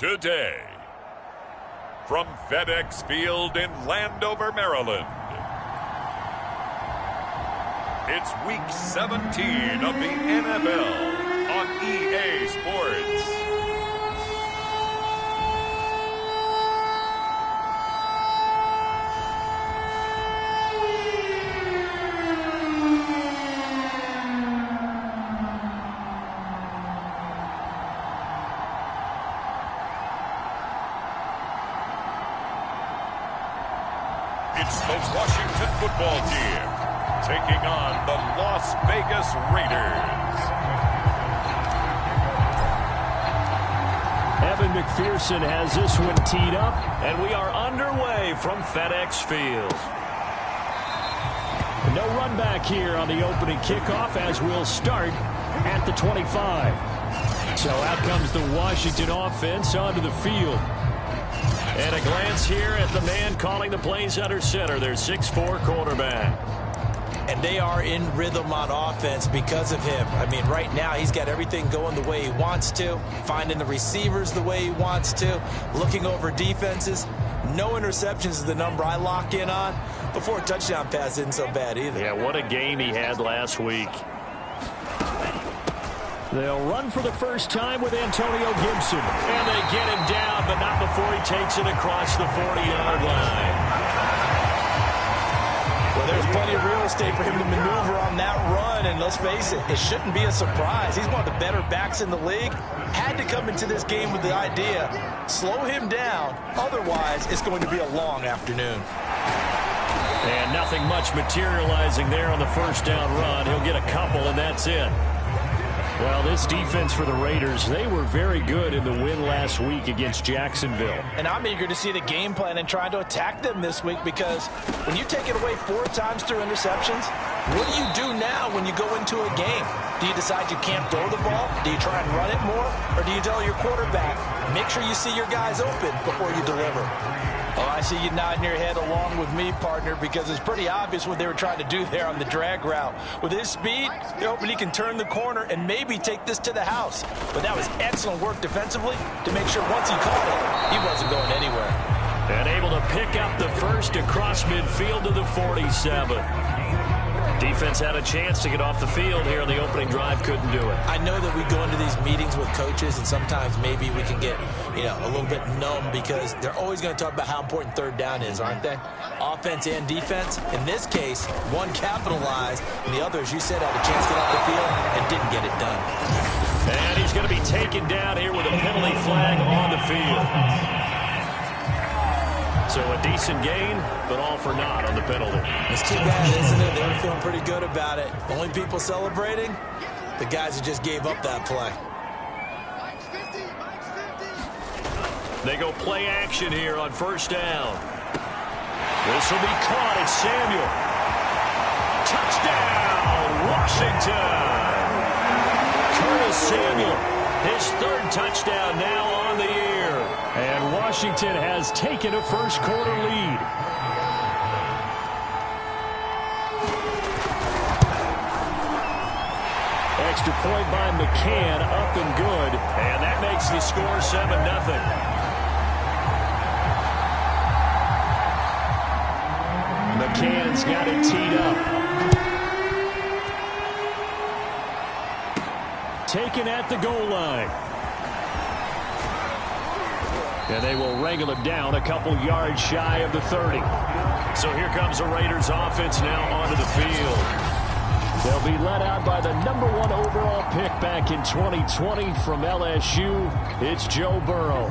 today. From FedEx Field in Landover, Maryland, it's Week 17 of the NFL on EA Sports. It's the Washington football team taking on the Las Vegas Raiders. Evan McPherson has this one teed up, and we are underway from FedEx Field. No run back here on the opening kickoff as we'll start at the 25. So out comes the Washington offense onto the field. And a glance here at the man calling the plays under center, their 6'4" quarterback. And they are in rhythm on offense because of him. I mean, right now he's got everything going the way he wants to, finding the receivers the way he wants to, looking over defenses. No interceptions is the number I lock in on. Before a touchdown pass isn't so bad either. Yeah, what a game he had last week. They'll run for the first time with Antonio Gibson. And they get him down, but not before he takes it across the 40-yard line. Well, there's plenty of real estate for him to maneuver on that run, and let's face it, it shouldn't be a surprise. He's one of the better backs in the league. Had to come into this game with the idea, slow him down, otherwise it's going to be a long afternoon. And nothing much materializing there on the first down run. He'll get a couple, and that's it. Well, this defense for the Raiders, they were very good in the win last week against Jacksonville. And I'm eager to see the game plan and trying to attack them this week, because when you take it away 4 times through interceptions, what do you do now when you go into a game? Do you decide you can't throw the ball? Do you try and run it more? Or do you tell your quarterback, make sure you see your guys open before you deliver? Oh, I see you nodding your head along with me, partner, because it's pretty obvious what they were trying to do there on the drag route. With his speed, they're hoping he can turn the corner and maybe take this to the house. But that was excellent work defensively to make sure once he caught it, he wasn't going anywhere. And able to pick up the first across midfield to the 47. Defense had a chance to get off the field here on the opening drive, couldn't do it. I know that we go into these meetings with coaches, and sometimes maybe we can get, a little bit numb, because they're always going to talk about how important third down is, aren't they? Offense and defense. In this case, one capitalized, and the other, as you said, had a chance to get off the field and didn't get it done. And he's going to be taken down here with a penalty flag on the field. So a decent gain, but all for naught on the penalty. It's too bad, isn't it? They were feeling pretty good about it. Only people celebrating, the guys who just gave up that play. They go play action here on first down. This will be caught. It's Samuel. Touchdown, Washington. Curtis Samuel, his 3rd touchdown now on the year. And Washington has taken a first-quarter lead. Extra point by McCann, up and good. And that makes the score 7-0. McCann's got it teed up. Taken at the goal line. And they will wrangle him down a couple yards shy of the 30. So here comes the Raiders offense now onto the field. They'll be led out by the number 1 overall pick back in 2020 from LSU. It's Joe Burrow.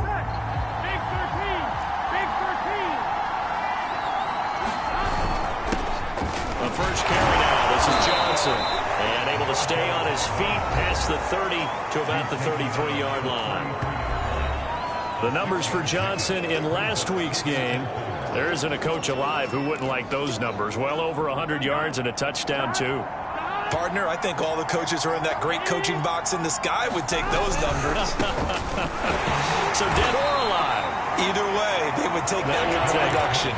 Big 13. Big 13. The first carry now. This is Johnson. And able to stay on his feet past the 30 to about the 33-yard line. The numbers for Johnson in last week's game. There isn't a coach alive who wouldn't like those numbers. Well over 100 yards and a touchdown, too. Partner, I think all the coaches who are in that great coaching box in the sky would take those numbers. So dead or alive? Either way, they would take that kind of production.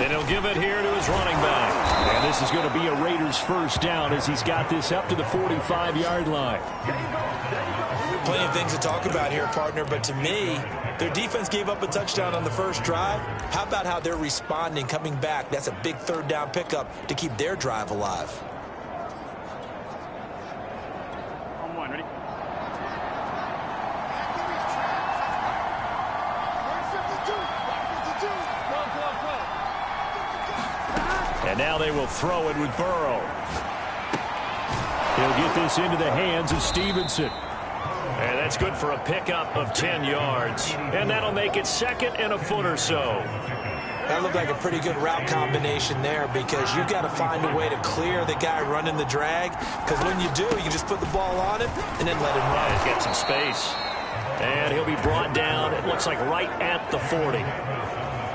And he'll give it here to his running back. And this is going to be a Raiders first down as he's got this up to the 45-yard line. Plenty of things to talk about here, partner, but to me, their defense gave up a touchdown on the first drive. How about how they're responding, coming back? That's a big third down pickup to keep their drive alive. On one, ready? And now they will throw it with Burrow. He'll get this into the hands of Stevenson. And that's good for a pickup of 10 yards. And that'll make it second and a foot or so. That looked like a pretty good route combination there because you've got to find a way to clear the guy running the drag. Because when you do, you just put the ball on him and then let him run. He's got some space. And he'll be brought down, it looks like right at the 40.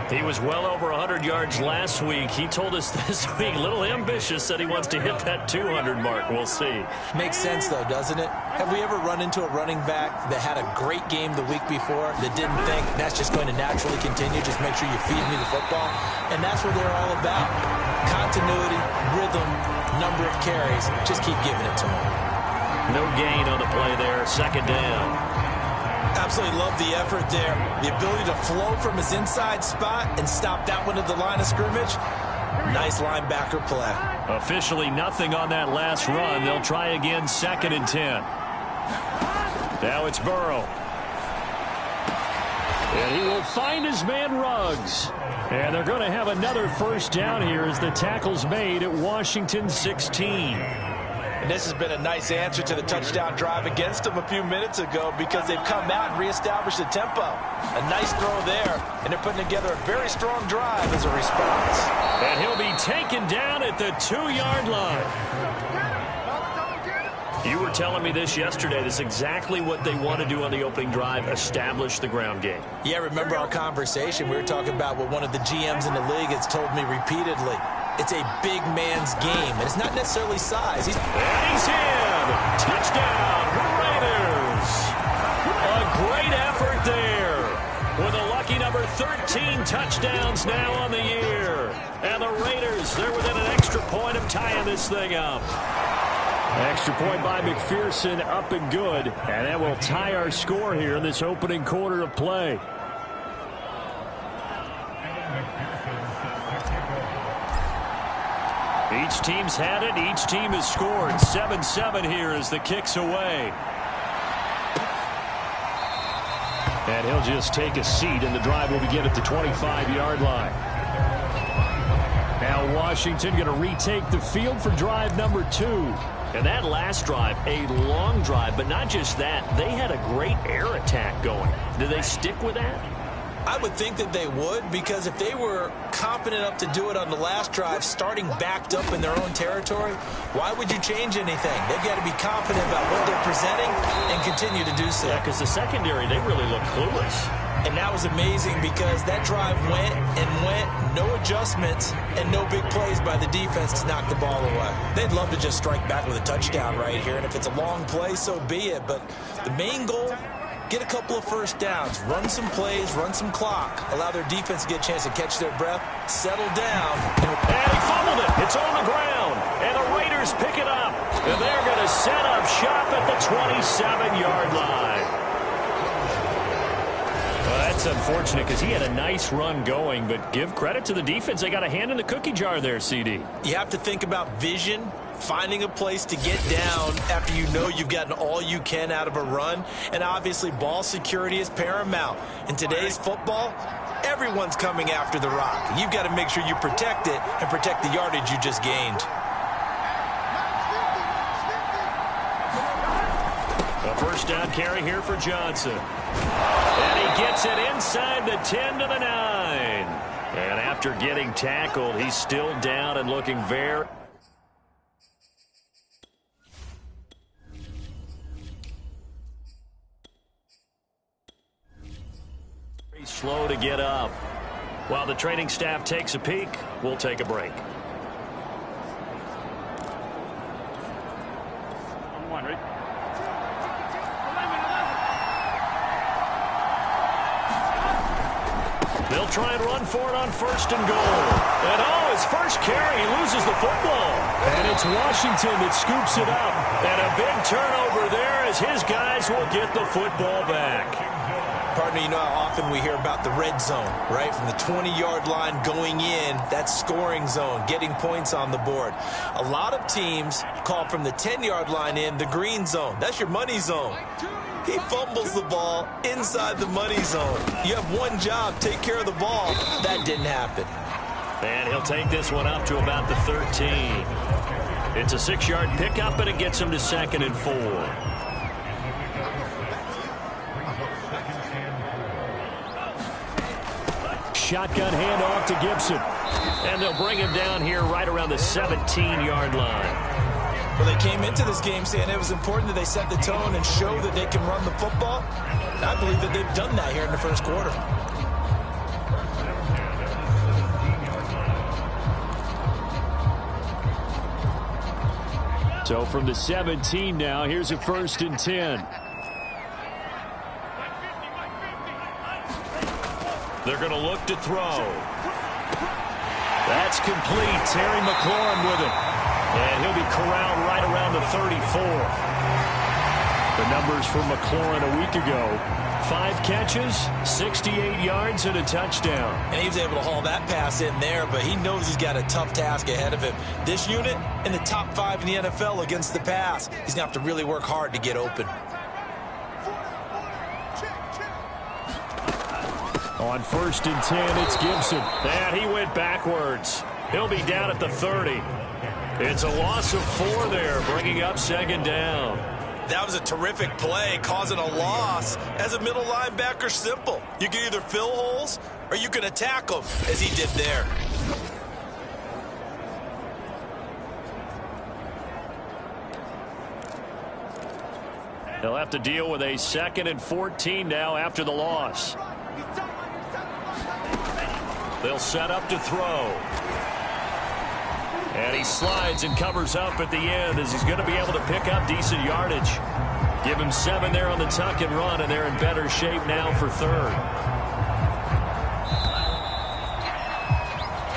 He was well over 100 yards last week. He told us this week, a little ambitious, said he wants to hit that 200 mark. We'll see. Makes sense, though, doesn't it? Have we ever run into a running back that had a great game the week before that didn't think that's just going to naturally continue? Just make sure you feed me the football. And that's what they're all about. Continuity, rhythm, number of carries. Just keep giving it to them. No gain on the play there. Second down. Absolutely love the effort there. The ability to flow from his inside spot and stop that one at the line of scrimmage. Nice linebacker play. Officially nothing on that last run. They'll try again, second and 10. Now it's Burrow. And he will find his man Ruggs. And they're going to have another first down here as the tackle's made at Washington 16. And this has been a nice answer to the touchdown drive against them a few minutes ago because they've come out and reestablished the tempo. A nice throw there, and they're putting together a very strong drive as a response. And he'll be taken down at the 2-yard line. You were telling me this yesterday. This is exactly what they want to do on the opening drive, establish the ground game. Yeah, remember our conversation? We were talking about what one of the GMs in the league has told me repeatedly. It's a big man's game, and it's not necessarily size. And he's in! Touchdown, Raiders! A great effort there with a lucky number 13 touchdowns now on the year. And the Raiders, they're within an extra point of tying this thing up. Extra point by McPherson, up and good. And that will tie our score here in this opening quarter of play. Each team's had it. Each team has scored. 7-7 here as the kick's away. And he'll just take a seat, and the drive will begin at the 25-yard line. Now Washington going to retake the field for drive number 2. And that last drive, a long drive, but not just that. They had a great air attack going. Do they stick with that? I would think that they would, because if they were competent enough to do it on the last drive, starting backed up in their own territory, why would you change anything? They've got to be confident about what they're presenting and continue to do so. Yeah, because the secondary, they really look clueless. And that was amazing because that drive went and went, no adjustments, and no big plays by the defense to knock the ball away. They'd love to just strike back with a touchdown right here, and if it's a long play, so be it. But the main goal, get a couple of first downs, run some plays, run some clock, allow their defense to get a chance to catch their breath, settle down. And he fumbled it. It's on the ground. And the Raiders pick it up. And they're going to set up shop at the 27-yard line. Well, that's unfortunate because he had a nice run going, but give credit to the defense. They got a hand in the cookie jar there, CD. You have to think about vision, finding a place to get down after you know you've gotten all you can out of a run. And obviously ball security is paramount. In today's football, everyone's coming after the rock. You've got to make sure you protect it and protect the yardage you just gained. A first down carry here for Johnson. And he gets it inside the 10 to the 9. And after getting tackled, he's still down and looking very... slow to get up. While the training staff takes a peek, we'll take a break. On one, ready? They'll try and run for it on 1st and goal. And his first carry, he loses the football. And it's Washington that scoops it up. And a big turnover there as his guys will get the football back. Partner, you know how often we hear about the red zone, right? From the 20-yard line going in, that's scoring zone, getting points on the board. A lot of teams call from the 10-yard line in the green zone. That's your money zone. He fumbles the ball inside the money zone. You have one job, take care of the ball. That didn't happen. And he'll take this one up to about the 13. It's a 6-yard pickup, and it gets him to 2nd and 4. Shotgun handoff to Gibson. And they'll bring him down here right around the 17-yard line. Well, they came into this game saying it was important that they set the tone and show that they can run the football. And I believe that they've done that here in the first quarter. So from the 17 now, here's a 1st and 10. They're going to look to throw. That's complete. Terry McLaurin with it. And he'll be corralled right around the 34. The numbers for McLaurin a week ago. 5 catches, 68 yards, and a touchdown. And he was able to haul that pass in there, but he knows he's got a tough task ahead of him. This unit in the top 5 in the NFL against the pass. He's going to have to really work hard to get open. On 1st and 10, it's Gibson. And he went backwards. He'll be down at the 30. It's a loss of 4 there, bringing up 2nd down. That was a terrific play, causing a loss. As a middle linebacker, simple. You can either fill holes or you can attack them, as he did there. They'll have to deal with a 2nd and 14 now after the loss. They'll set up to throw. And he slides and covers up at the end as he's going to be able to pick up decent yardage. Give him 7 there on the tuck and run, and they're in better shape now for 3rd.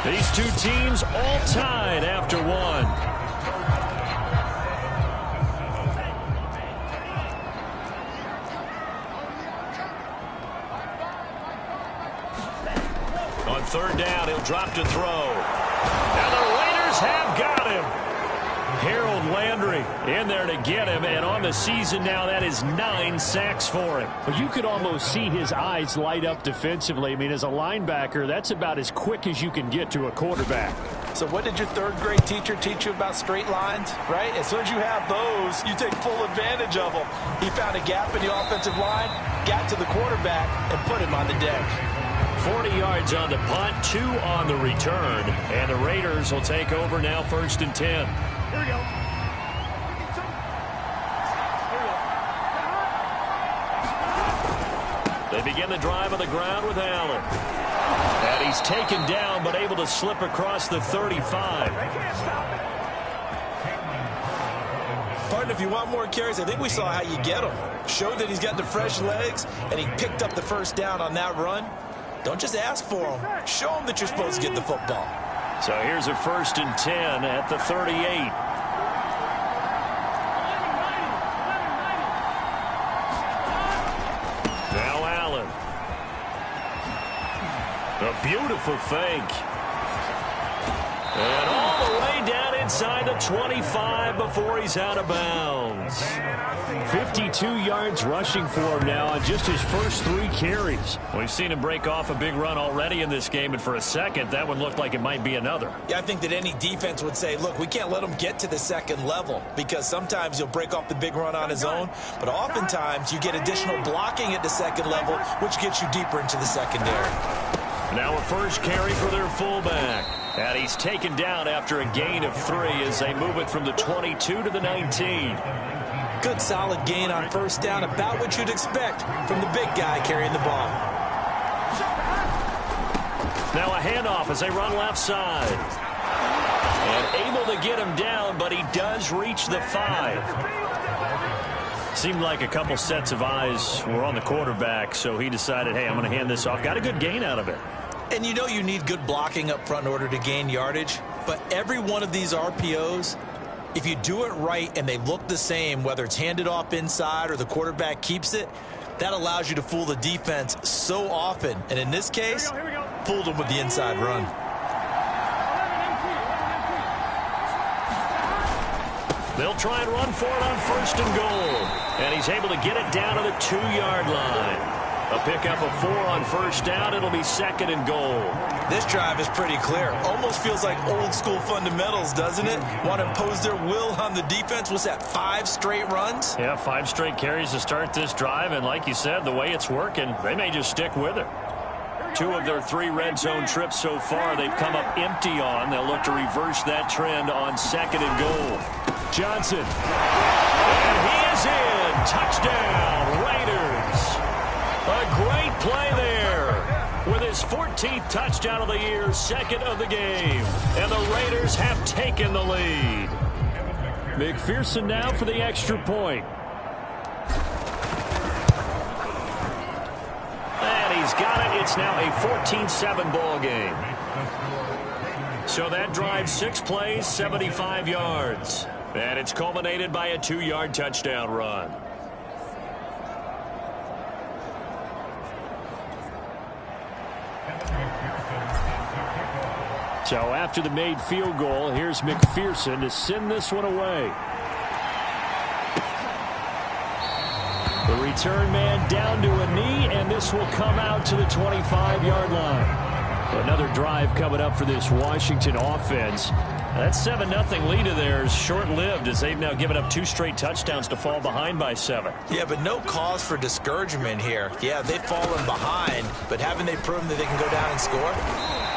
These two teams all tied after 1. On 3rd down, he'll drop to throw. And the Raiders have got him. Harold Landry in there to get him, and on the season now, that is 9 sacks for him. But you could almost see his eyes light up defensively. I mean, as a linebacker, that's about as quick as you can get to a quarterback. So what did your 3rd grade teacher teach you about straight lines, right? As soon as you have those, you take full advantage of them. He found a gap in the offensive line, got to the quarterback, and put him on the deck. 40 yards on the punt, 2 on the return, and the Raiders will take over now 1st and 10. Here we go. They begin the drive on the ground with Allen. And he's taken down but able to slip across the 35. Partner, if you want more carries, I think we saw how you get them. Showed that he's got the fresh legs, and he picked up the 1st down on that run. Don't just ask for them. Show them that you're supposed to get the football. So here's a 1st and 10 at the 38. Now Allen. A beautiful fake. And all the way down inside the 25 before he's out of bounds. 52 yards rushing for him now on just his first 3 carries. We've seen him break off a big run already in this game, and for a second, that one looked like it might be another. Yeah, I think that any defense would say, look, we can't let him get to the 2nd level, because sometimes he'll break off the big run on his own, but oftentimes you get additional blocking at the 2nd level, which gets you deeper into the secondary. Now a first carry for their fullback. And he's taken down after a gain of 3 as they move it from the 22 to the 19. Good solid gain on 1st down, about what you'd expect from the big guy carrying the ball. Now a handoff as they run left side. And able to get him down, but he does reach the 5. Seemed like a couple sets of eyes were on the quarterback, so he decided, hey, I'm going to hand this off. Got a good gain out of it. And you know you need good blocking up front in order to gain yardage, but every one of these RPOs, if you do it right and they look the same, whether it's handed off inside or the quarterback keeps it, that allows you to fool the defense so often. And in this case, fooled them with the inside run. They'll try and run for it on 1st and goal. And he's able to get it down to the 2-yard line. A pickup of 4 on 1st down. It'll be 2nd and goal. This drive is pretty clear. Almost feels like old school fundamentals, doesn't it? Want to impose their will on the defense. What's that, 5 straight runs? Yeah, 5 straight carries to start this drive. And like you said, the way it's working, they may just stick with it. 2 of their 3 red zone trips so far, they've come up empty on. They'll look to reverse that trend on 2nd and goal. Johnson. And he is in. Touchdown, Raiders. A great play there with his 14th touchdown of the year, 2nd of the game. And the Raiders have taken the lead. McPherson now for the extra point. And he's got it. It's now a 14-7 ball game. So that drive, 6 plays, 75 yards. And it's culminated by a 2-yard touchdown run. So after the made field goal, here's McPherson to send this one away. The return man down to a knee, and this will come out to the 25-yard line. Another drive coming up for this Washington offense. That 7-0 lead of theirs short-lived as they've now given up 2 straight touchdowns to fall behind by 7. Yeah, but no cause for discouragement here. Yeah, they've fallen behind, but haven't they proven that they can go down and score?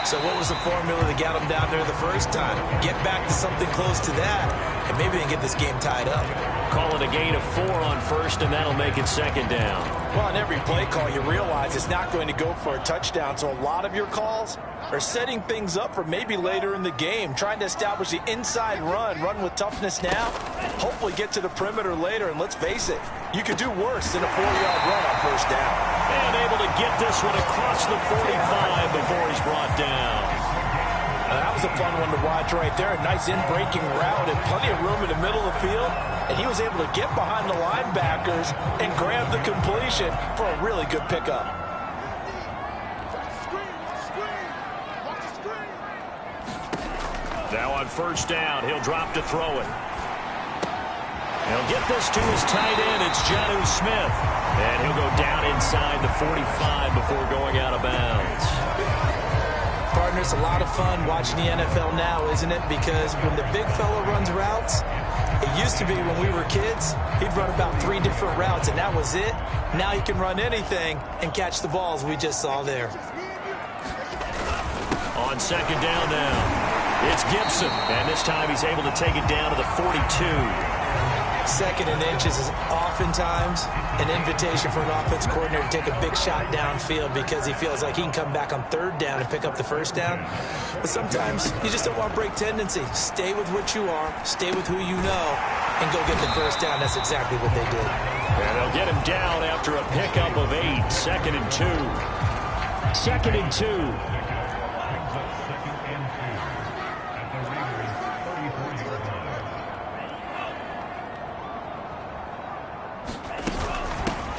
So what was the formula that got them down there the first time? Get back to something close to that, and maybe they can get this game tied up. Call it a gain of 4 on 1st, and that'll make it 2nd down. Well, on every play call, you realize it's not going to go for a touchdown, so a lot of your calls are setting things up for maybe later in the game, trying to establish the inside run with toughness now, hopefully get to the perimeter later, and let's face it, you could do worse than a 4-yard run on 1st down. And able to get this one across the 45 before he's brought down. That was a fun one to watch right there. A nice in-breaking route and plenty of room in the middle of the field. And he was able to get behind the linebackers and grab the completion for a really good pickup. Now on 1st down, he'll drop to throw it. He'll get this to his tight end. It's Jonnu Smith. And he'll go down inside the 45 before going out of bounds. Partner, it's a lot of fun watching the NFL now, isn't it? Because when the big fella runs routes, it used to be when we were kids, he'd run about 3 different routes, and that was it. Now he can run anything and catch the balls we just saw there. On 2nd down now, it's Gibson. And this time he's able to take it down to the 42. 2nd and inches is oftentimes an invitation for an offense coordinator to take a big shot downfield because he feels like he can come back on 3rd down and pick up the 1st down. But sometimes you just don't want to break tendency. Stay with what you are, stay with who you know, and go get the 1st down. That's exactly what they did. And they'll get him down after a pickup of 8. 2nd and 2. 2nd and 2.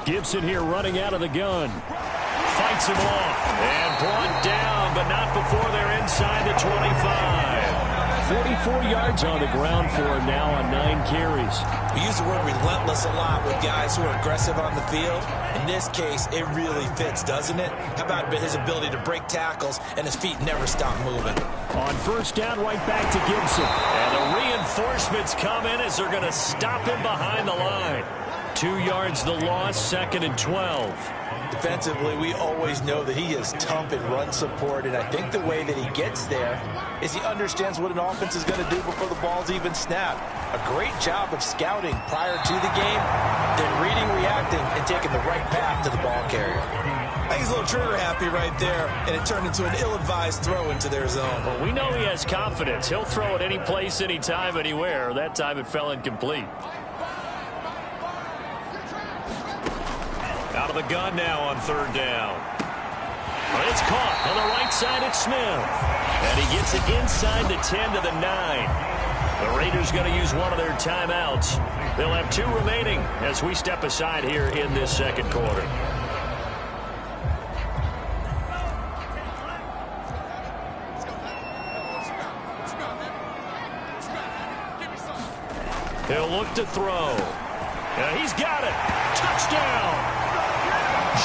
Gibson here running out of the gun. Fights him off. And brought down, but not before they're inside the 25. 44 yards on the ground for him now on 9 carries. We use the word relentless a lot with guys who are aggressive on the field. In this case, it really fits, doesn't it? How about his ability to break tackles and his feet never stop moving? On 1st down, right back to Gibson. And the reinforcements come in as they're going to stop him behind the line. 2 yards the loss, 2nd and 12. Defensively, we always know that he is tough in run support, and I think the way that he gets there is he understands what an offense is going to do before the ball's even snapped. A great job of scouting prior to the game, then reading, reacting, and taking the right path to the ball carrier. I think he's a little trigger happy right there, and it turned into an ill-advised throw into their zone. Well, we know he has confidence. He'll throw it any place, anytime, anywhere. That time it fell incomplete. Out of the gun now on 3rd down. And it's caught on the right side at Smith. And he gets it inside the 10 to the 9. The Raiders going to use one of their timeouts. They'll have 2 remaining as we step aside here in this second quarter. He'll look to throw. And he's got it. Touchdown.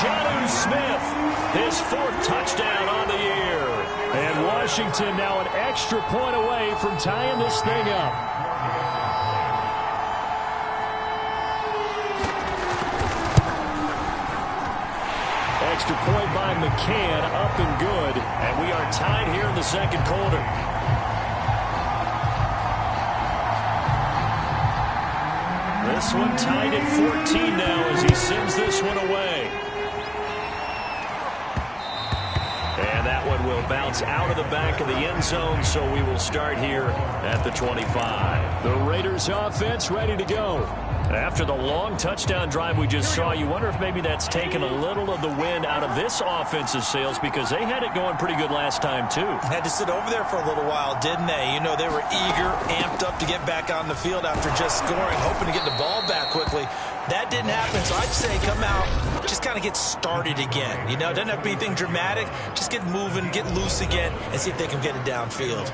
Jonnu Smith, his 4th touchdown on the year. And Washington now an extra point away from tying this thing up. Extra point by McCann, up and good. And we are tied here in the second quarter. This one tied at 14 now as he sends this one away. And that one will bounce out of the back of the end zone, so we will start here at the 25. The Raiders offense ready to go. After the long touchdown drive we just saw, you wonder if maybe that's taken a little of the wind out of this offense's sails, because they had it going pretty good last time too. Had to sit over there for a little while, didn't they? You know, they were eager, amped up to get back on the field after just scoring, hoping to get the ball back quickly. That didn't happen, so I'd say come out, just kind of get started again. You know, it doesn't have to be anything dramatic. Just get moving, get loose again, and see if they can get it downfield.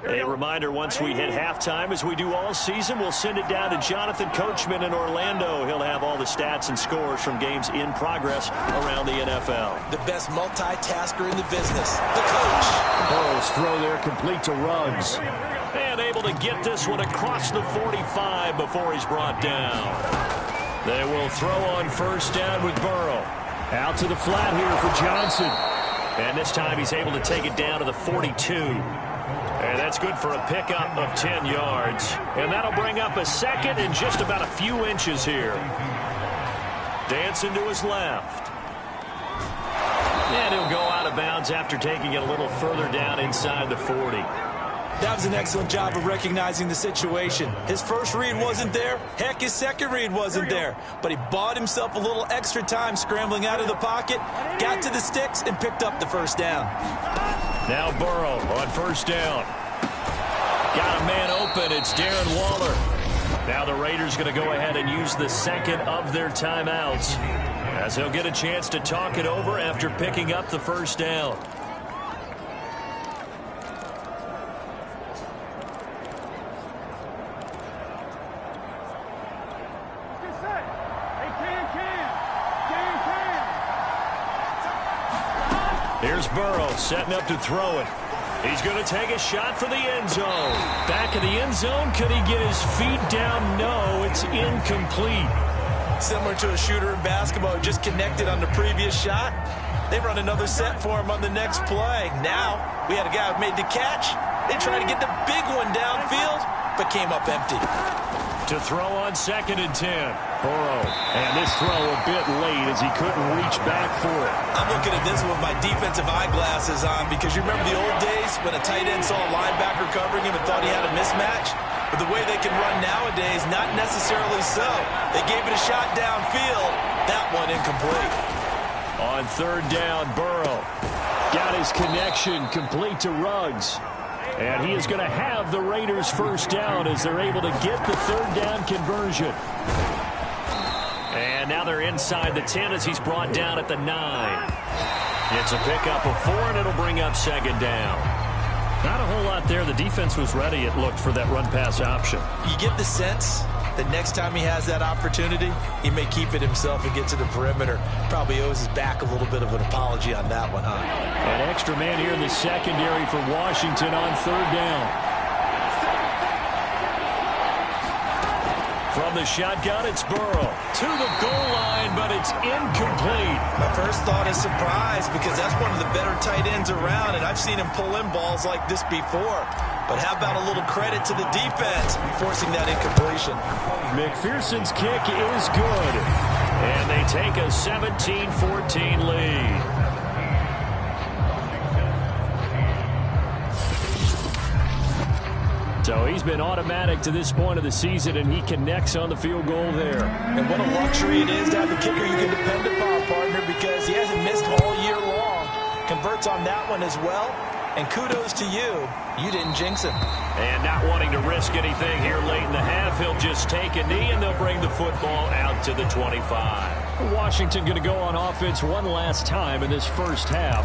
A reminder, once we hit halftime, as we do all season, we'll send it down to Jonathan Coachman in Orlando. He'll have all the stats and scores from games in progress around the NFL. The best multitasker in the business, the coach. Burrow's throw there complete to Ruggs. And able to get this one across the 45 before he's brought down. They will throw on first down with Burrow. Out to the flat here for Johnson. And this time he's able to take it down to the 42. And that's good for a pickup of 10 yards. And that'll bring up a second and just about a few inches here. Dancing to his left. And he'll go out of bounds after taking it a little further down inside the 40. That was an excellent job of recognizing the situation. His first read wasn't there. Heck, his second read wasn't there. But he bought himself a little extra time scrambling out of the pocket, got to the sticks, and picked up the first down. Now Burrow on first down. Got a man open. It's Darren Waller. Now the Raiders going to go ahead and use the second of their timeouts, as he'll get a chance to talk it over after picking up the first down. Here's Burrow setting up to throw it. He's going to take a shot for the end zone. Back of the end zone. Could he get his feet down? No, it's incomplete. Similar to a shooter in basketball who just connected on the previous shot. They run another set for him on the next play. Now, we had a guy who made the catch. They tried to get the big one downfield, but came up empty. To throw on 2nd and 10. Burrow, and this throw a bit late as he couldn't reach back for it. I'm looking at this with my defensive eyeglasses on, because you remember the old days when a tight end saw a linebacker covering him and thought he had a mismatch? But the way they can run nowadays, not necessarily so. They gave it a shot downfield. That one incomplete. On 3rd down, Burrow got his connection complete to Ruggs. And he is going to have the Raiders first down as they're able to get the 3rd down conversion. And now they're inside the 10 as he's brought down at the 9. It's a pickup of 4, and it'll bring up 2nd down. Not a whole lot there. The defense was ready, it looked, for that run-pass option. You get the sense that next time he has that opportunity, he may keep it himself and get to the perimeter. Probably owes his back a little bit of an apology on that one, huh? An extra man here in the secondary for Washington on 3rd down. From the shotgun, it's Burrow. To the goal line, but it's incomplete. My first thought is surprise, because that's one of the better tight ends around, and I've seen him pull in balls like this before. But how about a little credit to the defense forcing that incompletion? McPherson's kick is good. And they take a 17-14 lead. So he's been automatic to this point of the season, and he connects on the field goal there. And what a luxury it is to have a kicker you can depend upon, partner, because he hasn't missed all year long. Converts on that one as well. And kudos to you. You didn't jinx him. And not wanting to risk anything here late in the half, he'll just take a knee, and they'll bring the football out to the 25. Washington going to go on offense one last time in this first half.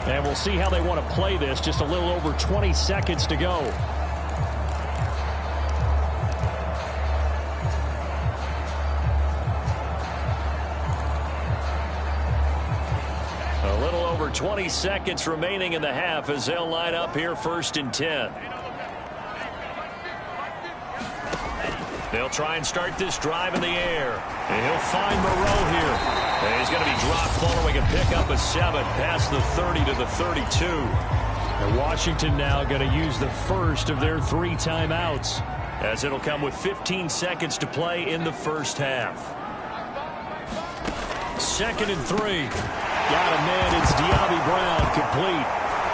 And we'll see how they want to play this. Just a little over 20 seconds to go. A little over 20 seconds remaining in the half as they'll line up here 1st and 10. They'll try and start this drive in the air. And he'll find Moreau here. And he's going to be dropped following a pickup of 7 past the 30 to the 32. And Washington now going to use the first of their 3 timeouts, as it'll come with 15 seconds to play in the first half. 2nd and 3. Got a man. It's De'Ami Brown complete.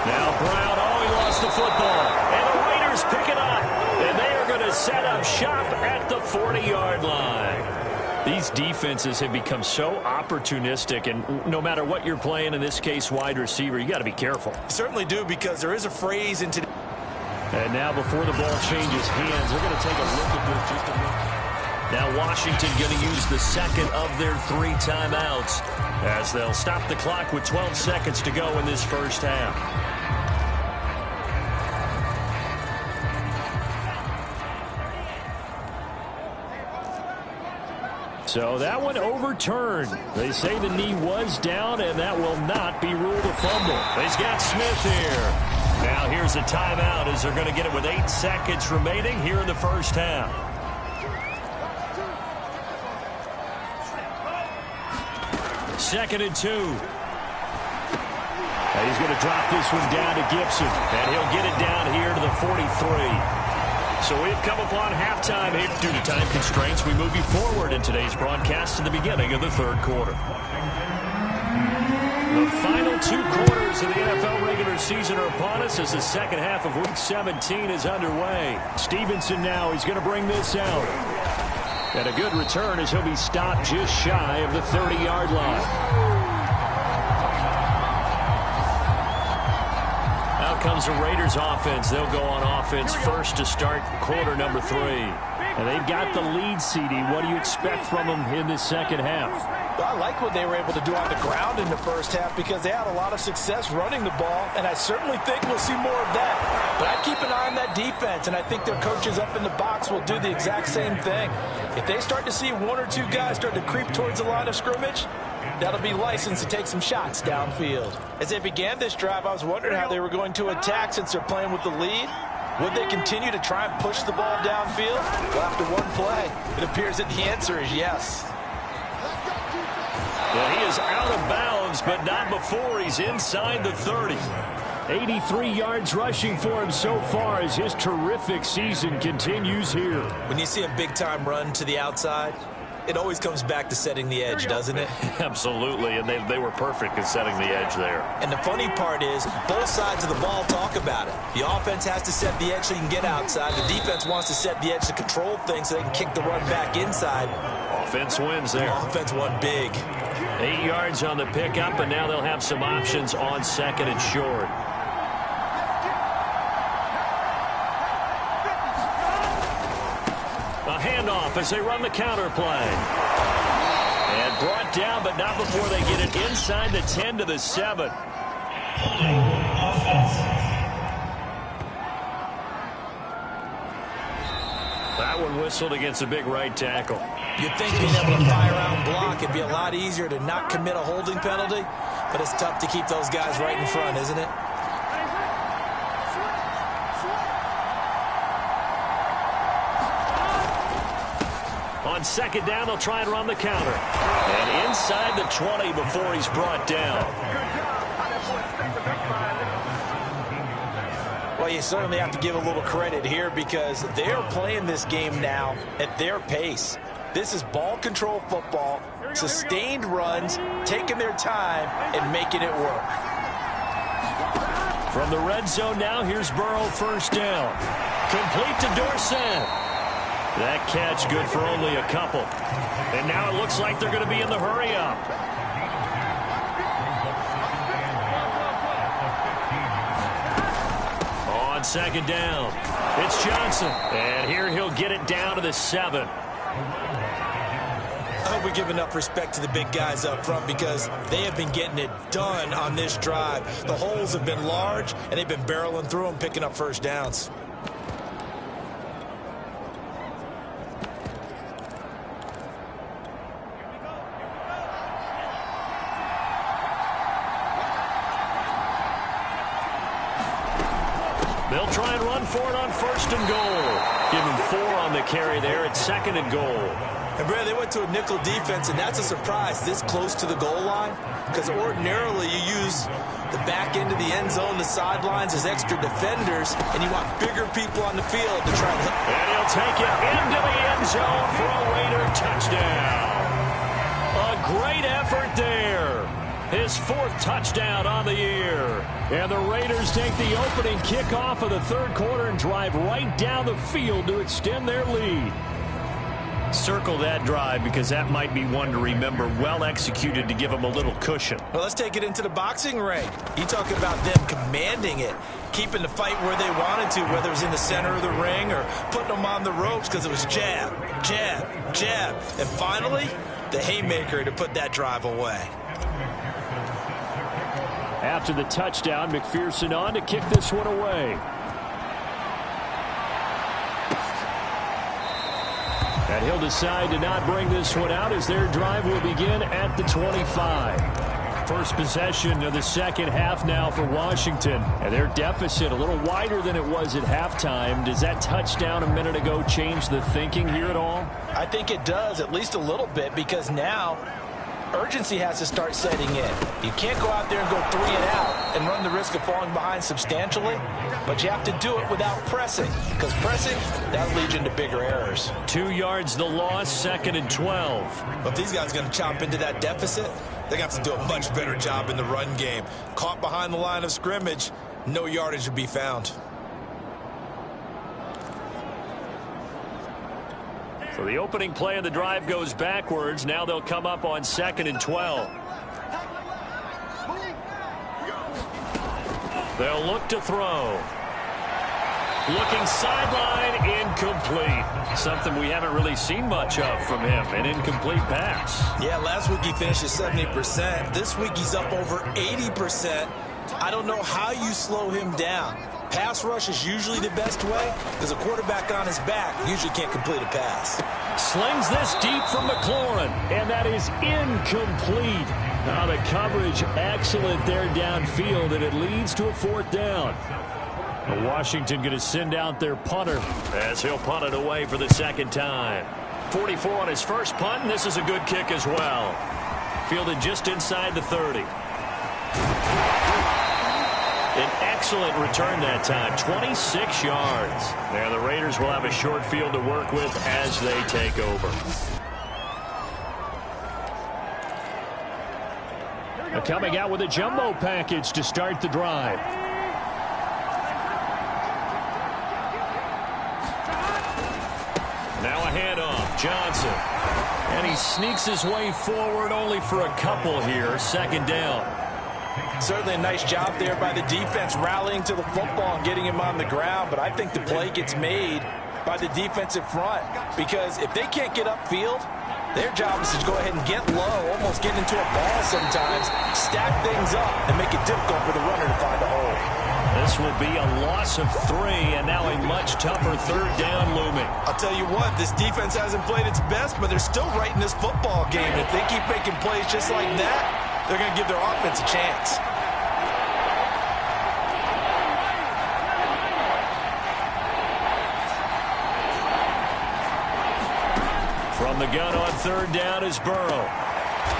Now Brown, he lost the football. And the Raiders pick it up. And they are going to set up shop at the 40-yard line. These defenses have become so opportunistic, and no matter what you're playing, in this case wide receiver, you got to be careful. You certainly do, because there is a phrase in today. And now before the ball changes hands, they're going to take a look at this just a minute. Now Washington going to use the second of their 3 timeouts as they'll stop the clock with 12 seconds to go in this first half. So that one overturned. They say the knee was down, and that will not be ruled a fumble. He's got Smith here. Now here's a timeout as they're going to get it with 8 seconds remaining here in the first half. Second and 2. And he's going to drop this one down to Gibson. And he'll get it down here to the 43. So we've come upon halftime here. Due to time constraints, we move you forward in today's broadcast to the beginning of the 3rd quarter. The final 2 quarters of the NFL regular season are upon us as the second half of Week 17 is underway. Stevenson now, he's going to bring this out. And a good return as he'll be stopped just shy of the 30-yard line. Out comes the Raiders offense. They'll go on offense first to start quarter number 3. And they've got the lead, CD. What do you expect from them in this second half? Well, I like what they were able to do on the ground in the first half because they had a lot of success running the ball, and I certainly think we'll see more of that. But I'd keep an eye on that defense, and I think their coaches up in the box will do the exact same thing. If they start to see 1 or 2 guys start to creep towards the line of scrimmage, that'll be licensed to take some shots downfield. As they began this drive, I was wondering how they were going to attack since they're playing with the lead. Would they continue to try and push the ball downfield? Well, after one play, it appears that the answer is yes. Well, he is out of bounds, but not before he's inside the 30. 83 yards rushing for him so far as his terrific season continues here. When you see a big-time run to the outside, it always comes back to setting the edge, doesn't it? Absolutely, and they were perfect at setting the edge there. And the funny part is, both sides of the ball talk about it. The offense has to set the edge so you can get outside. The defense wants to set the edge to control things so they can kick the run back inside. Offense wins there. Offense won big. 8 yards on the pickup, and now they'll have some options on 2nd and short. A handoff as they run the counter play. And brought down, but not before they get it inside the 10 to the 7. That one whistled against a big right tackle. You'd think being able to fire out and block, it'd be a lot easier to not commit a holding penalty, but it's tough to keep those guys right in front, isn't it? On 2nd down, they'll try and run the counter. And inside the 20 before he's brought down. Well, you certainly have to give a little credit here because they're playing this game now at their pace. This is ball control football, sustained runs, taking their time, and making it work. From the red zone now, here's Burrow 1st down. Complete to Dorsett. That catch good for only a couple. And now it looks like they're going to be in the hurry-up. On second down, it's Johnson. And here he'll get it down to the 7. I hope we give enough respect to the big guys up front because they have been getting it done on this drive. The holes have been large, and they've been barreling through them, picking up first downs. They'll try and run for it on 1st and goal. Give him 4 on the carry there at 2nd and goal. And, Brad, they went to a nickel defense, and that's a surprise this close to the goal line because ordinarily you use the back end of the end zone, the sidelines as extra defenders, and you want bigger people on the field to try to... And he'll take it into the end zone for a Raider touchdown. A great effort there. His 4th touchdown on the year. And the Raiders take the opening kickoff of the 3rd quarter and drive right down the field to extend their lead. Circle that drive because that might be one to remember. Well executed to give them a little cushion. Well, let's take it into the boxing ring. You talk about them commanding it, keeping the fight where they wanted to, whether it was in the center of the ring or putting them on the ropes because it was jab, jab, jab. And finally, the haymaker to put that drive away. After the touchdown, McPherson on to kick this one away. And he'll decide to not bring this one out as their drive will begin at the 25. First possession of the second half now for Washington. And their deficit a little wider than it was at halftime. Does that touchdown a minute ago change the thinking here at all? I think it does, at least a little bit, because now urgency has to start setting in. You can't go out there and go 3 and out and run the risk of falling behind substantially, but you have to do it without pressing, because pressing, that'll lead you into bigger errors. 2 yards the loss, 2nd and 12. But if these guys are going to chomp into that deficit, they're going to have to do a much better job in the run game. Caught behind the line of scrimmage, no yardage to be found. So the opening play of the drive goes backwards. Now they'll come up on 2nd and 12. They'll look to throw. Looking sideline, incomplete. Something we haven't really seen much of from him, an incomplete pass. Yeah, last week he finished at 70%. This week he's up over 80%. I don't know how you slow him down. Pass rush is usually the best way because a quarterback on his back usually can't complete a pass. Slings this deep from McLaurin, and that is incomplete. Now the coverage excellent there downfield, and it leads to a 4th down. Washington going to send out their punter as he'll punt it away for the 2nd time. 44 on his first punt, and this is a good kick as well. Fielded just inside the 30. An excellent return that time, 26 yards. Now the Raiders will have a short field to work with as they take over. They're coming out with a jumbo package to start the drive. Now a handoff, Johnson. And he sneaks his way forward only for a couple here, 2nd down. Certainly a nice job there by the defense rallying to the football and getting him on the ground, but I think the play gets made by the defensive front because if they can't get upfield, their job is to go ahead and get low, almost get into a ball sometimes, stack things up, and make it difficult for the runner to find a hole. This will be a loss of 3, and now a much tougher 3rd down looming. I'll tell you what, this defense hasn't played its best, but they're still right in this football game. If they keep making plays just like that, they're going to give their offense a chance. From the gun on 3rd down is Burrow.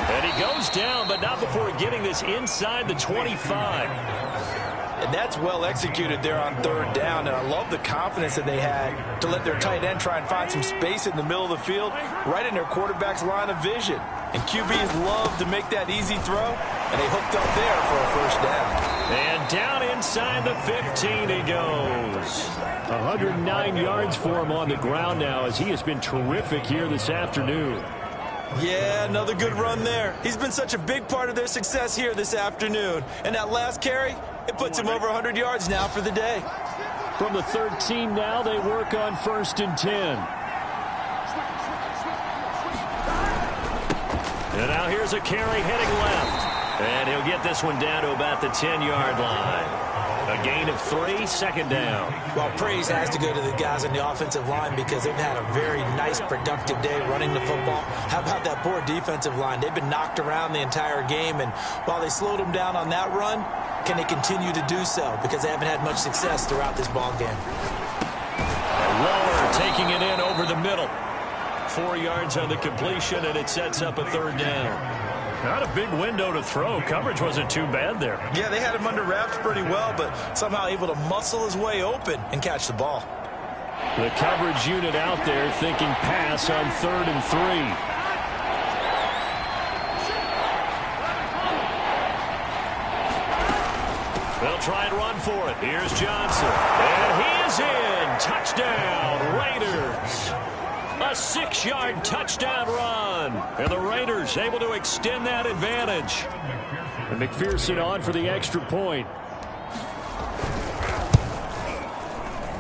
And he goes down, but not before getting this inside the 25. And that's well executed there on 3rd down, and I love the confidence that they had to let their tight end try and find some space in the middle of the field, right in their quarterback's line of vision. And QBs love to make that easy throw, and they hooked up there for a 1st down. And down inside the 15 he goes. 109 yards for him on the ground now as he has been terrific here this afternoon. Yeah, another good run there. He's been such a big part of their success here this afternoon. And that last carry, it puts him over 100 yards now for the day. From the 13 now, they work on 1st and 10. And now here's a carry heading left. And he'll get this one down to about the 10-yard line. A gain of 3, 2nd down. Well, praise has to go to the guys on the offensive line because they've had a very nice, productive day running the football. How about that poor defensive line? They've been knocked around the entire game, and while they slowed them down on that run, can they continue to do so? Because they haven't had much success throughout this ball game. And Waller taking it in over the middle. 4 yards on the completion, and it sets up a 3rd down. Not a big window to throw. Coverage wasn't too bad there. Yeah, they had him under wraps pretty well, but somehow able to muscle his way open and catch the ball. The coverage unit out there thinking pass on 3rd and 3. They'll try and run for it. Here's Johnson. And he is in. Touchdown, Raiders. A 6-yard touchdown run. And the Raiders able to extend that advantage. And McPherson on for the extra point.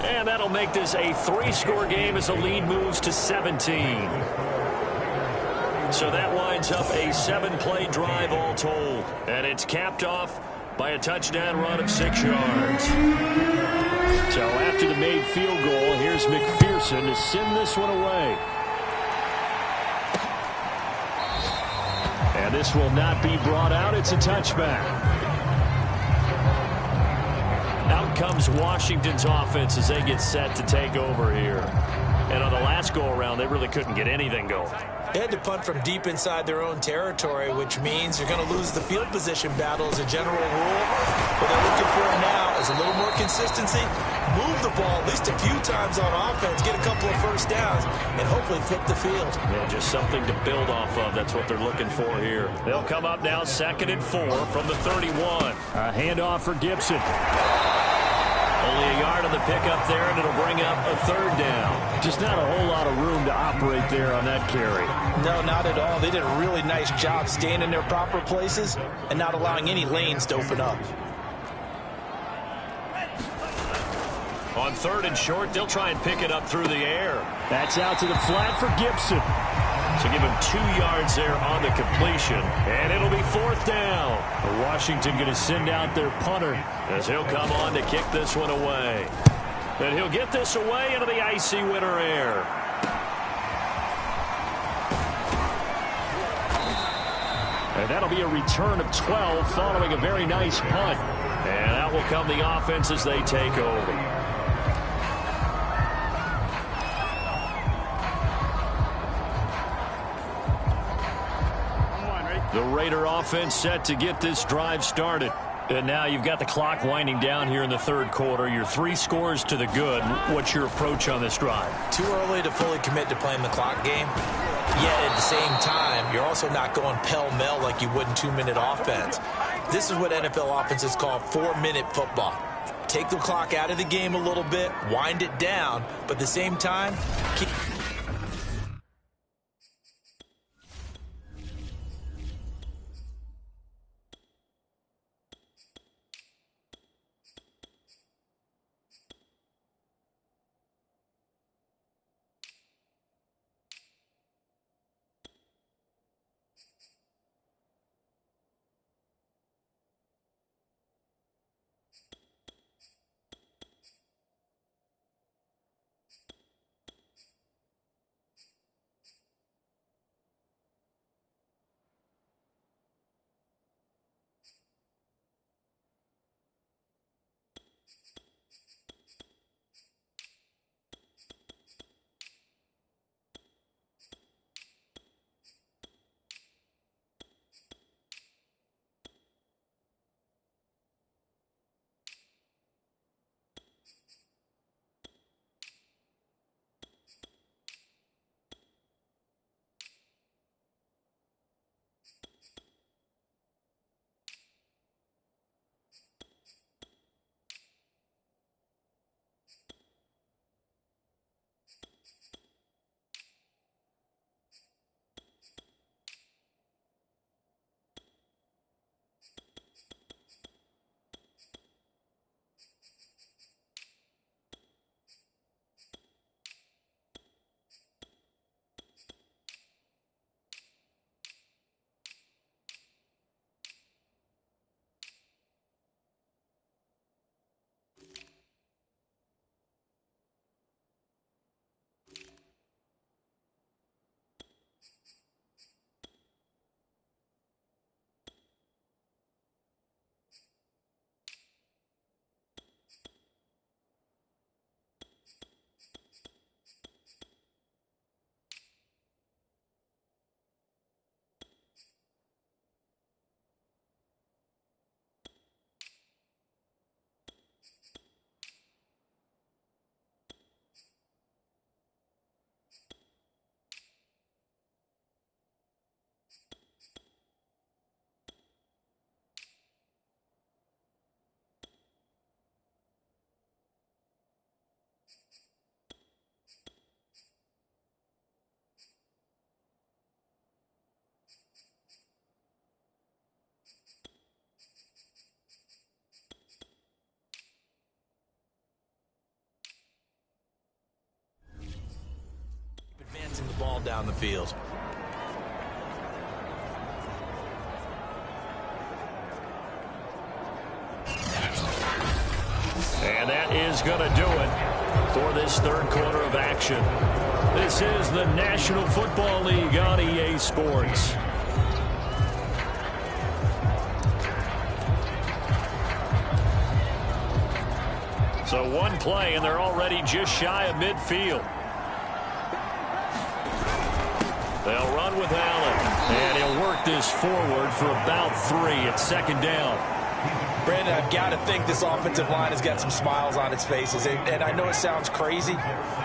And that'll make this a 3-score game as the lead moves to 17. So that winds up a 7-play drive all told. And it's capped off by a touchdown run of 6 yards. So after the made field goal, here's McPherson to send this one away. And this will not be brought out. It's a touchback. Out comes Washington's offense as they get set to take over here. And on the last go-around, they really couldn't get anything going. They had to punt from deep inside their own territory, which means you're going to lose the field position battle as a general rule. What they're looking for now is a little more consistency, move the ball at least a few times on offense, get a couple of first downs, and hopefully flip the field. Yeah, just something to build off of. That's what they're looking for here. They'll come up now 2nd and 4 from the 31. A handoff for Gibson. Only a yard on the pickup there, and it'll bring up a 3rd down. Just not a whole lot of room to operate there on that carry. No, not at all. They did a really nice job staying in their proper places and not allowing any lanes to open up. On 3rd and short, they'll try and pick it up through the air. That's out to the flat for Gibson. So give him 2 yards there on the completion, and it'll be 4th down. Washington going to send out their punter as he'll come on to kick this one away. And he'll get this away into the icy winter air. And that'll be a return of 12 following a very nice punt. And out will come the offense as they take over. The Raider offense set to get this drive started. And now you've got the clock winding down here in the 3rd quarter. You're 3 scores to the good. What's your approach on this drive? Too early to fully commit to playing the clock game. Yet at the same time, you're also not going pell-mell like you would in 2-minute offense. This is what NFL offenses call 4-minute football. Take the clock out of the game a little bit, wind it down, but at the same time, keep... down the field. And that is going to do it for this third quarter of action. This is the National Football League on EA Sports. So one play, and they're already just shy of midfield. They'll run with Allen, and he'll work this forward for about 3 at second down. Brandon, I've got to think this offensive line has got some smiles on its faces. And I know it sounds crazy,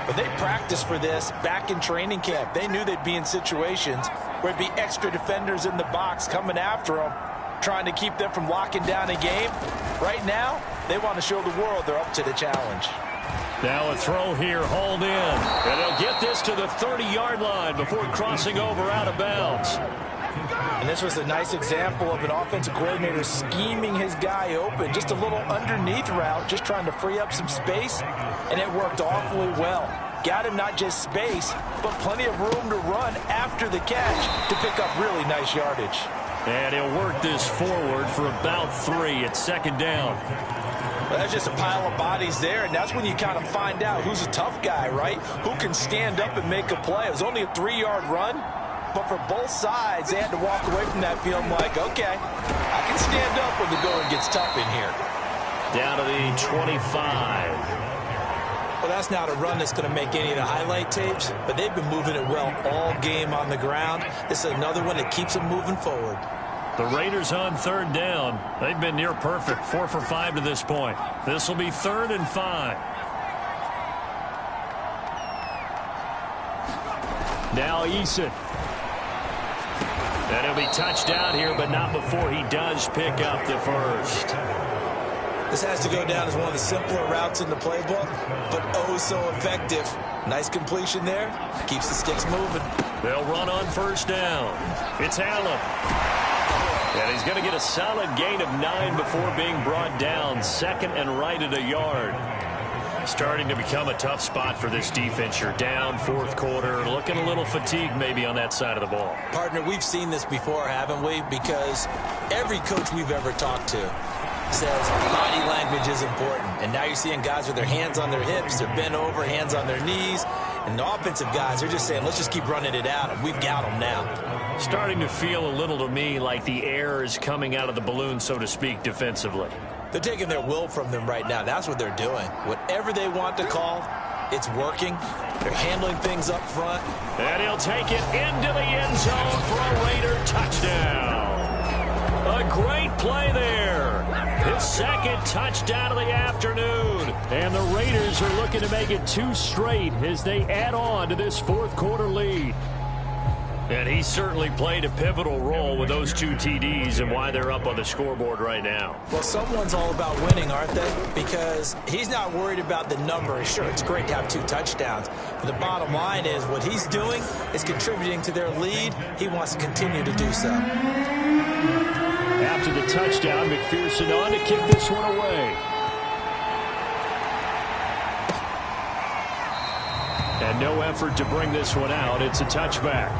but they practiced for this back in training camp. They knew they'd be in situations where there'd be extra defenders in the box coming after them, trying to keep them from locking down a game. Right now, they want to show the world they're up to the challenge. Now a throw here, hauled in. And they'll get this to the 30-yard line before crossing over out of bounds. And this was a nice example of an offensive coordinator scheming his guy open. Just a little underneath route, just trying to free up some space, and it worked awfully well. Got him not just space, but plenty of room to run after the catch to pick up really nice yardage. And he'll work this forward for about 3 at second down. Well, that's just a pile of bodies there, and that's when you kind of find out who's a tough guy, right? Who can stand up and make a play. It was only a 3-yard run. But for both sides, they had to walk away from that field like, okay, I can stand up when the going gets tough in here. Down to the 25. Well, that's not a run that's going to make any of the highlight tapes, but they've been moving it well all game on the ground. This is another one that keeps them moving forward. The Raiders on third down. They've been near perfect, 4 for 5 to this point. This will be 3rd and 5. Now Eason. And he'll be touched down here, but not before he does pick up the first. This has to go down as one of the simpler routes in the playbook, but oh so effective. Nice completion there. Keeps the sticks moving. They'll run on first down. It's Allen. And he's going to get a solid gain of 9 before being brought down. 2nd and right at a yard. Starting to become a tough spot for this defense. You're down 4th quarter, looking a little fatigued maybe on that side of the ball. Partner, we've seen this before, haven't we? Because every coach we've ever talked to says body language is important. And now you're seeing guys with their hands on their hips, they're bent over, hands on their knees. And the offensive guys are just saying, let's just keep running it out, and we've got them now. Starting to feel a little to me like the air is coming out of the balloon, so to speak, defensively. They're taking their will from them right now. That's what they're doing. Whatever they want to call, it's working. They're handling things up front. And he'll take it into the end zone for a Raider touchdown. A great play there. His 2nd touchdown of the afternoon. And the Raiders are looking to make it 2 straight as they add on to this 4th quarter lead. And he certainly played a pivotal role with those 2 TDs and why they're up on the scoreboard right now. Well, someone's all about winning, aren't they? Because he's not worried about the number. Sure, it's great to have 2 touchdowns. But the bottom line is what he's doing is contributing to their lead. He wants to continue to do so. After the touchdown, McPherson on to kick this one away. And no effort to bring this one out. It's a touchback.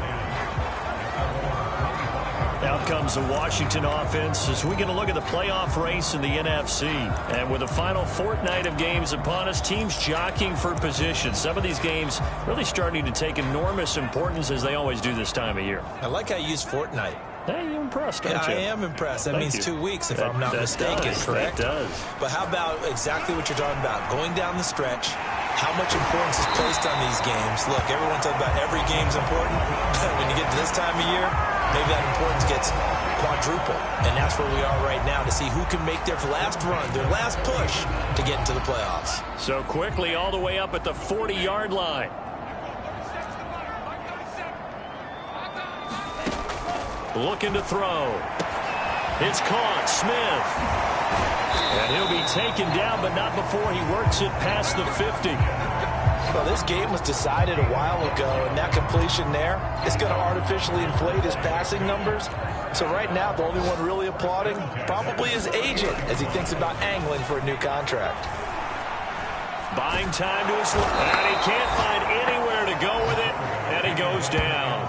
Out comes the Washington offense as we get a look at the playoff race in the NFC. And with the final fortnight of games upon us, teams jockeying for position. Some of these games really starting to take enormous importance as they always do this time of year. I like how you use fortnight. Hey, you're impressed, aren't you? I am impressed. That Thank means you. 2 weeks, if I'm not mistaken, correct? That does. But how about exactly what you're talking about? Going down the stretch, how much importance is placed on these games? Look, everyone talks about every game's important. When you get to this time of year, maybe that importance gets quadruple. And that's where we are right now to see who can make their last run, their last push to get into the playoffs. So quickly all the way up at the 40-yard line. Looking to throw. It's caught. Smith. And he'll be taken down, but not before he works it past the 50. Well, this game was decided a while ago, and that completion there is going to artificially inflate his passing numbers. So right now, the only one really applauding probably his agent as he thinks about angling for a new contract. Buying time to his left. And he can't find anywhere to go with it. And he goes down.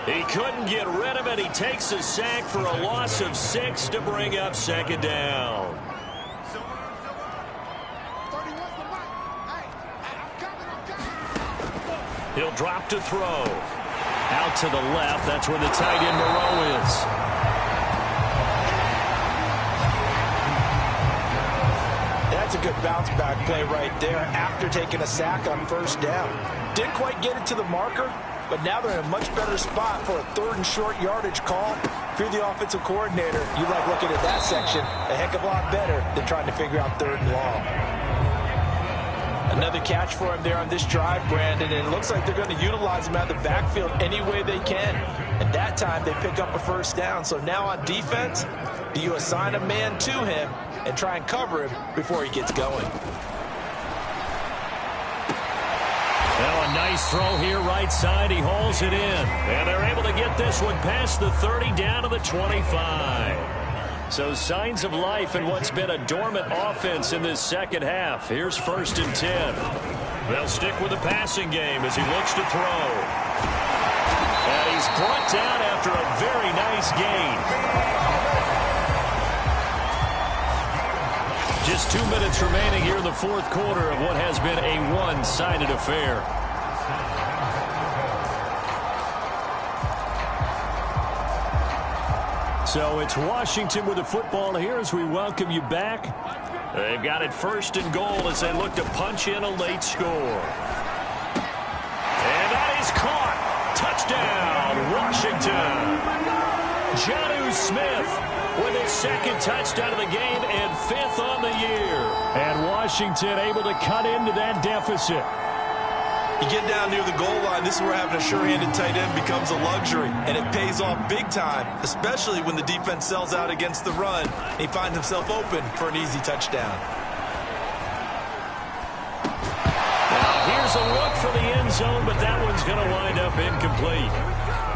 He couldn't get rid of it. He takes a sack for a loss of 6 to bring up second down. He'll drop to throw. Out to the left. That's where the tight end Moreau is. That's a good bounce back play right there after taking a sack on first down. Didn't quite get it to the marker, but now they're in a much better spot for a 3rd and short yardage call. If you're the offensive coordinator, you like looking at that section a heck of a lot better than trying to figure out 3rd and long. Another catch for him there on this drive, Brandon, and it looks like they're going to utilize him out of the backfield any way they can. And that time they pick up a first down. So now on defense, do you assign a man to him and try and cover him before he gets going? Now a nice throw here right side. He hauls it in. And they're able to get this one past the 30 down to the 25. So signs of life in what's been a dormant offense in this second half. Here's 1st and 10. They'll stick with the passing game as he looks to throw. And he's brought down after a very nice gain. Just 2 minutes remaining here in the 4th quarter of what has been a one-sided affair. So it's Washington with the football here as we welcome you back. They've got it 1st and goal as they look to punch in a late score. And that is caught. Touchdown, Washington. Jonnu Smith with his 2nd touchdown of the game and 5th on the year. And Washington able to cut into that deficit. You get down near the goal line, this is where having a sure-handed tight end becomes a luxury, and it pays off big time, especially when the defense sells out against the run. He finds himself open for an easy touchdown. Now here's a look for the end zone, but that one's going to wind up incomplete.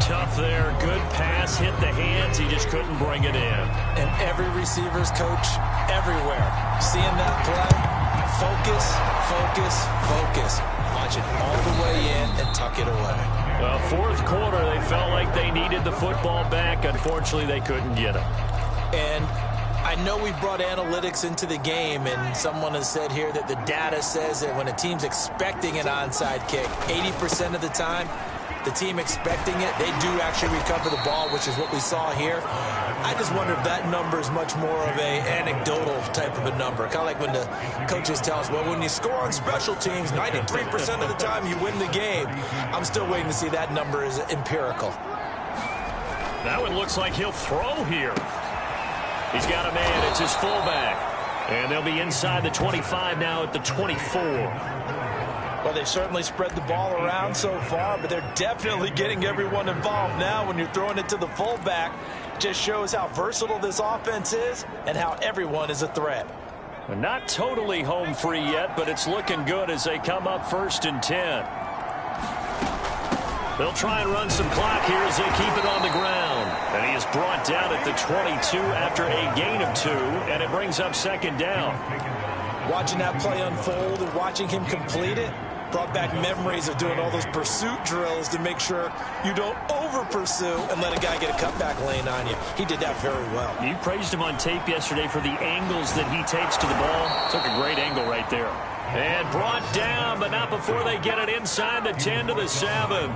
Tough there, good pass, hit the hands, he just couldn't bring it in. And every receiver's coach everywhere, seeing that play, focus, focus, focus. Watch it all the way in and tuck it away. Well, 4th quarter, they felt like they needed the football back. Unfortunately, they couldn't get it. And I know we brought analytics into the game, and someone has said here that the data says that when a team's expecting an onside kick, 80% of the time, the team expecting it, they do actually recover the ball, which is what we saw here. I just wonder if that number is much more of a anecdotal type of a number. Kind of like when the coaches tell us, well, when you score on special teams, 93% of the time you win the game. I'm still waiting to see that number is empirical. That one looks like he'll throw here. He's got a man. It's his fullback. And they'll be inside the 25 now at the 24. Well, they've certainly spread the ball around so far, but they're definitely getting everyone involved now. When you're throwing it to the fullback, just shows how versatile this offense is and how everyone is a threat. Not totally home free yet, but it's looking good as they come up 1st and 10. They'll try and run some clock here as they keep it on the ground. And he is brought down at the 22 after a gain of 2, and it brings up 2nd down. Watching that play unfold and watching him complete it brought back memories of doing all those pursuit drills to make sure you don't over-pursue and let a guy get a cutback lane on you. He did that very well. You praised him on tape yesterday for the angles that he takes to the ball. Took a great angle right there. And brought down, but not before they get it inside the 10 to the 7.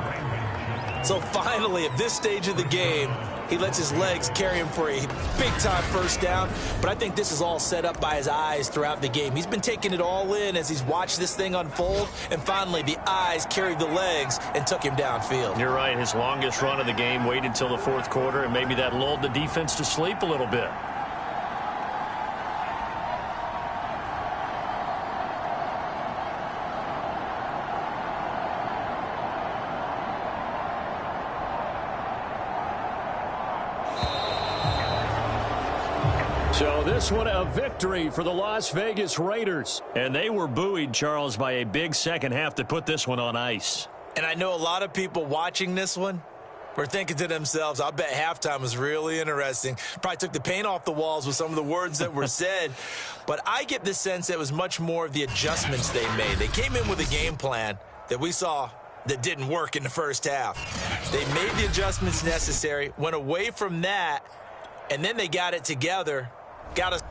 So finally, at this stage of the game, he lets his legs carry him for a big-time first down. But I think this is all set up by his eyes throughout the game. He's been taking it all in as he's watched this thing unfold. And finally, the eyes carried the legs and took him downfield. You're right. His longest run of the game waited until the 4th quarter, and maybe that lulled the defense to sleep a little bit. So this one a victory for the Las Vegas Raiders. And they were buoyed, Charles, by a big second half to put this one on ice. And I know a lot of people watching this one were thinking to themselves, I bet halftime was really interesting. Probably took the paint off the walls with some of the words that were said. But I get the sense that it was much more of the adjustments they made. They came in with a game plan that we saw that didn't work in the first half. They made the adjustments necessary, went away from that, and then they got it together, got us